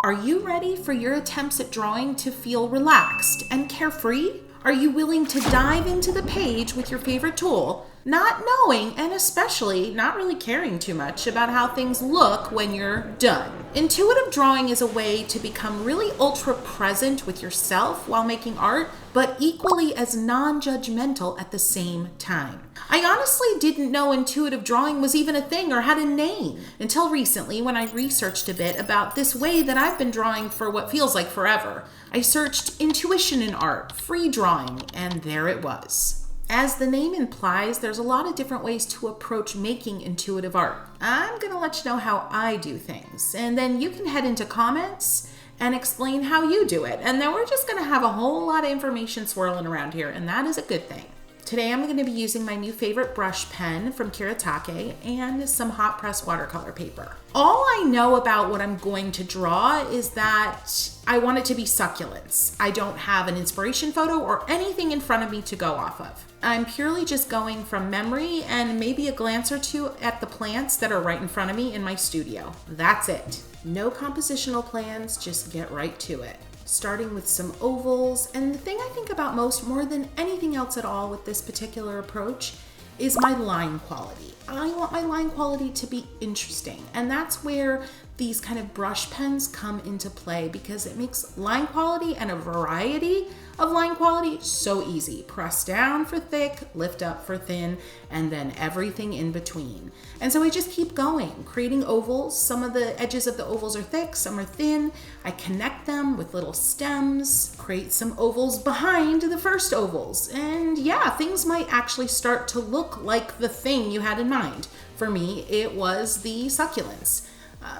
Are you ready for your attempts at drawing to feel relaxed and carefree? Are you willing to dive into the page with your favorite tool, not knowing and especially not really caring too much about how things look when you're done? Intuitive drawing is a way to become really ultra present with yourself while making art, but equally as non-judgmental at the same time. I honestly didn't know intuitive drawing was even a thing or had a name until recently when I researched a bit about this way that I've been drawing for what feels like forever. I searched intuition in art, free drawing, and there it was. As the name implies, there's a lot of different ways to approach making intuitive art. I'm gonna let you know how I do things, and then you can head into comments and explain how you do it. And then we're just gonna have a whole lot of information swirling around here, and that is a good thing. Today I'm going to be using my new favorite brush pen from Kuretake and some hot press watercolor paper. All I know about what I'm going to draw is that I want it to be succulents. I don't have an inspiration photo or anything in front of me to go off of. I'm purely just going from memory and maybe a glance or two at the plants that are right in front of me in my studio. That's it. No compositional plans, just get right to it. Starting with some ovals, and the thing I think about most more than anything else at all with this particular approach is my line quality. I want my line quality to be interesting, and that's where these kind of brush pens come into play because it makes line quality and a variety of line quality so easy. Press down for thick, lift up for thin, and then everything in between. And so I just keep going, creating ovals. Some of the edges of the ovals are thick, some are thin. I connect them with little stems, create some ovals behind the first ovals. And yeah, things might actually start to look like the thing you had in mind. For me, it was the succulents.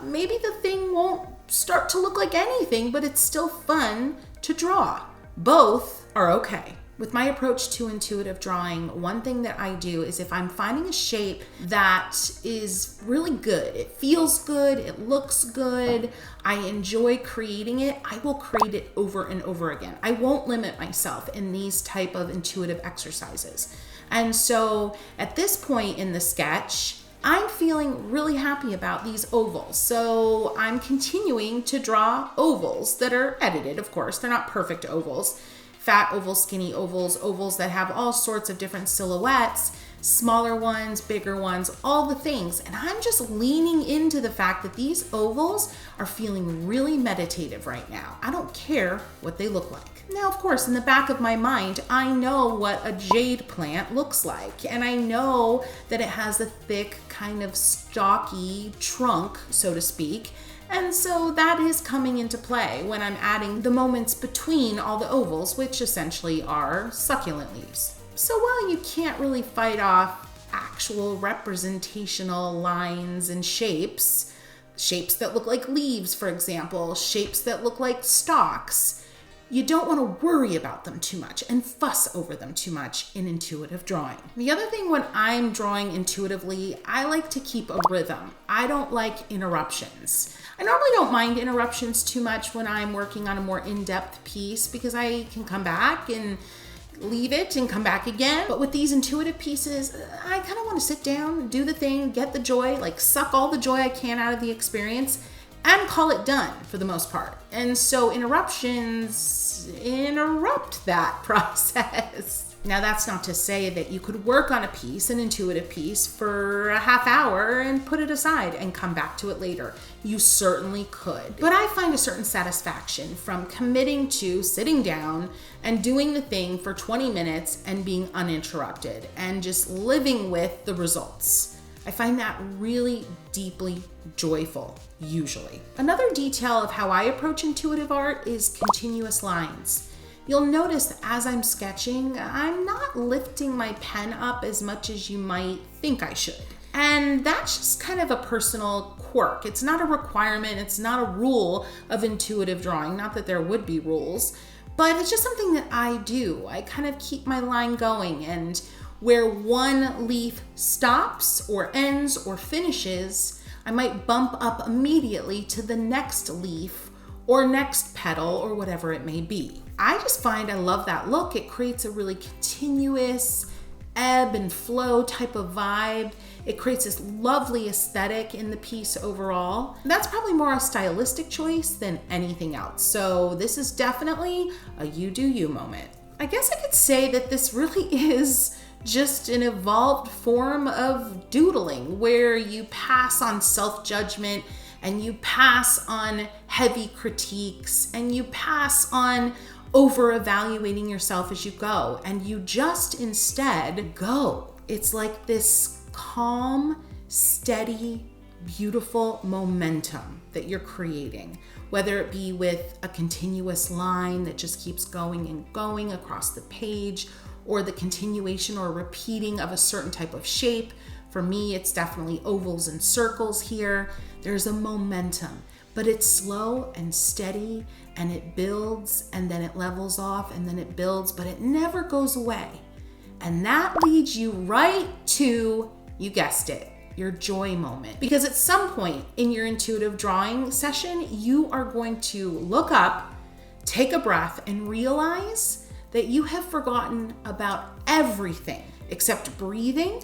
Maybe the thing won't start to look like anything, but it's still fun to draw. Both are okay. With my approach to intuitive drawing, one thing that I do is if I'm finding a shape that is really good, it feels good, it looks good, I enjoy creating it, I will create it over and over again. I won't limit myself in these type of intuitive exercises. And so at this point in the sketch, I'm feeling really happy about these ovals. So I'm continuing to draw ovals that are edited, of course. They're not perfect ovals. Fat ovals, skinny ovals, ovals that have all sorts of different silhouettes, smaller ones, bigger ones, all the things. And I'm just leaning into the fact that these ovals are feeling really meditative right now. I don't care what they look like. Now, of course, in the back of my mind, I know what a jade plant looks like, and I know that it has a thick, kind of stocky trunk, so to speak, and so that is coming into play when I'm adding the moments between all the ovals, which essentially are succulent leaves. So while you can't really fight off actual representational lines and shapes that look like leaves, for example, shapes that look like stalks, you don't want to worry about them too much and fuss over them too much in intuitive drawing. The other thing when I'm drawing intuitively, I like to keep a rhythm. I don't like interruptions. I normally don't mind interruptions too much when I'm working on a more in-depth piece because I can come back and leave it and come back again. But with these intuitive pieces, I kind of want to sit down, do the thing, get the joy, like suck all the joy I can out of the experience and call it done for the most part. And so interruptions interrupt that process. Now that's not to say that you could work on a piece, an intuitive piece, for a half hour and put it aside and come back to it later. You certainly could. But I find a certain satisfaction from committing to sitting down and doing the thing for 20 minutes and being uninterrupted and just living with the results. I find that really deeply joyful, usually. Another detail of how I approach intuitive art is continuous lines. You'll notice that as I'm sketching, I'm not lifting my pen up as much as you might think I should. And that's just kind of a personal quirk. It's not a requirement, it's not a rule of intuitive drawing, not that there would be rules, but it's just something that I do. I kind of keep my line going, and where one leaf stops or ends or finishes, I might bump up immediately to the next leaf or next petal or whatever it may be. I just find I love that look. It creates a really continuous, ebb and flow type of vibe. It creates this lovely aesthetic in the piece overall. That's probably more a stylistic choice than anything else. So this is definitely a you do you moment. I guess I could say that this really is just an evolved form of doodling where you pass on self-judgment and you pass on heavy critiques and you pass on over-evaluating yourself as you go, and you just instead go. It's like this calm, steady, beautiful momentum that you're creating, whether it be with a continuous line that just keeps going and going across the page, or the continuation or repeating of a certain type of shape. For me, it's definitely ovals and circles here. There's a momentum, but it's slow and steady, and it builds and then it levels off and then it builds, but it never goes away. And that leads you right to, you guessed it, your joy moment. Because at some point in your intuitive drawing session, you are going to look up, take a breath, and realize that you have forgotten about everything except breathing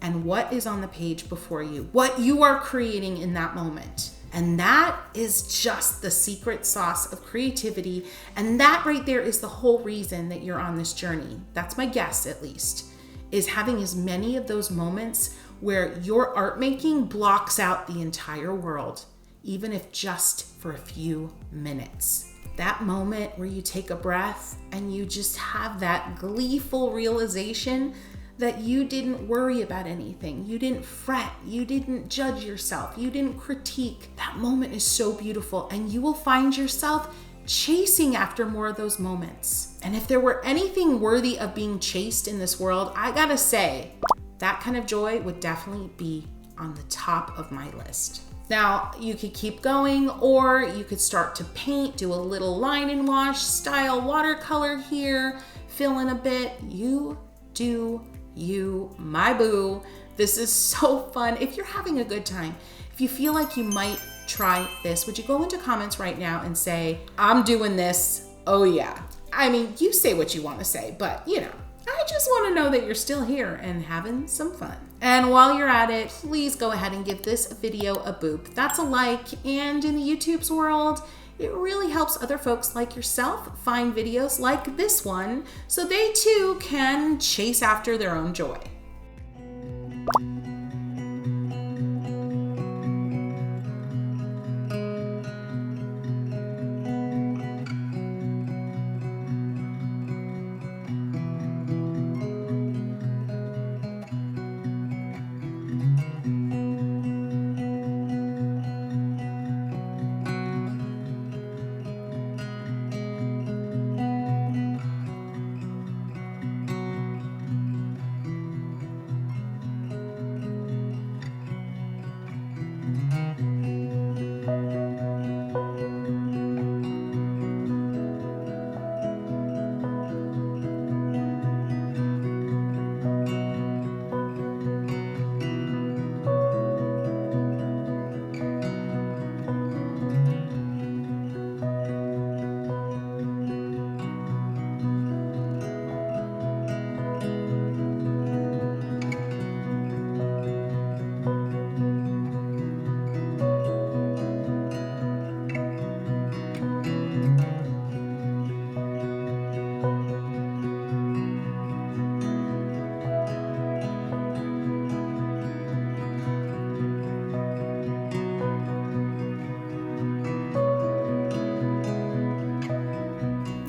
and what is on the page before you, what you are creating in that moment. And that is just the secret sauce of creativity. And that right there is the whole reason that you're on this journey. That's my guess, at least, is having as many of those moments where your art making blocks out the entire world, even if just for a few minutes. That moment where you take a breath and you just have that gleeful realization that you didn't worry about anything, you didn't fret, you didn't judge yourself, you didn't critique. That moment is so beautiful, and you will find yourself chasing after more of those moments. And if there were anything worthy of being chased in this world, I gotta say, that kind of joy would definitely be on the top of my list. Now, you could keep going, or you could start to paint, do a little line and wash style watercolor here, fill in a bit. You do you, my boo. This is so fun. If you're having a good time, if you feel like you might try this, would you go into comments right now and say, I'm doing this, oh yeah. I mean, you say what you want to say, but you know, I just want to know that you're still here and having some fun. And while you're at it, please go ahead and give this video a boop. That's a like, and in the YouTube's world, it really helps other folks like yourself find videos like this one so they too can chase after their own joy.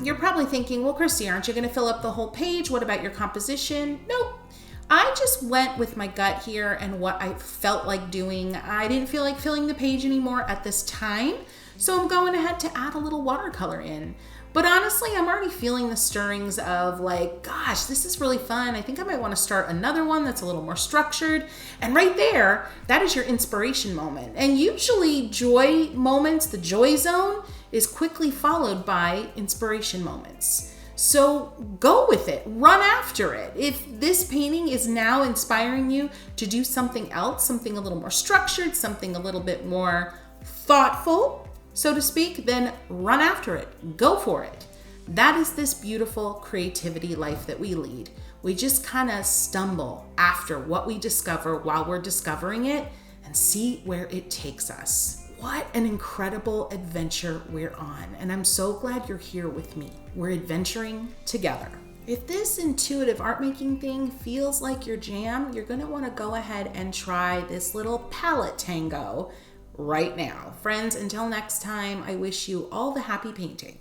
You're probably thinking, well, Christy, aren't you going to fill up the whole page? What about your composition? Nope. I just went with my gut here and what I felt like doing. I didn't feel like filling the page anymore at this time, so I'm going ahead to add a little watercolor in. But honestly, I'm already feeling the stirrings of like, gosh, this is really fun. I think I might want to start another one that's a little more structured. And right there, that is your inspiration moment. And usually joy moments, the joy zone, is quickly followed by inspiration moments. So go with it, run after it. If this painting is now inspiring you to do something else, something a little more structured, something a little bit more thoughtful, so to speak, then run after it, go for it. That is this beautiful creativity life that we lead. We just kind of stumble after what we discover while we're discovering it and see where it takes us. What an incredible adventure we're on, and I'm so glad you're here with me. We're adventuring together. If this intuitive art making thing feels like your jam, you're gonna wanna go ahead and try this little palette tango right now. Friends, until next time, I wish you all the happy painting.